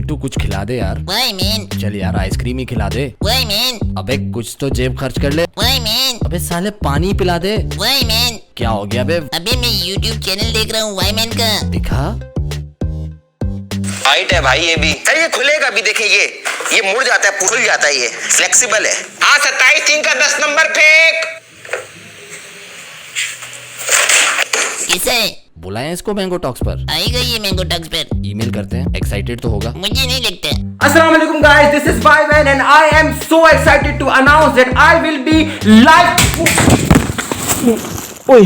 बिट्टू कुछ खिला दे यार। Why man? चल यार आइसक्रीम ही खिला दे। Why man? अबे कुछ तो जेब खर्च कर ले। Why man? अबे साले पानी पिला दे। Why man? क्या हो गया बे? अबे मैं YouTube चैनल देख रहा हूँ Why man का। दिखा। हाइट है भाई ये भी। अरे ये खुलेगा भी, देखिए ये मुड़ जाता है, खुल जाता है, ये फ्लेक्सिबल है। हाँ 27 3 का 10 नंबर फेंक। किसे बुलाएं इसको मैंगो टॉक्स पर। आएगा ये मैंगो टॉक्स पर? ईमेल करते हैं, एक्साइटेड तो होगा। मुझे नहीं लगता। Assalamualaikum guys, this is Vyman and I am so excited to announce that I will be live. Oi.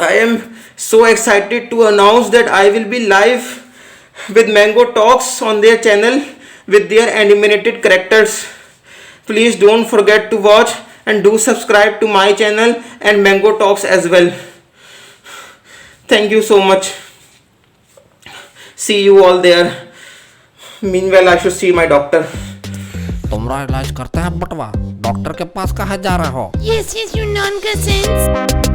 I am so excited to announce that I will be live with Mango Talks on their channel with their animated characters. Please don't forget to watch and do subscribe to my channel and Mango Talks as well. Thank you so much. See you all there. Meanwhile, I should see my doctor. तुम्हारा इलाज करते हैं बटवा, doctor के पास कहाँ जा रहे हो? Yes, you non-sense.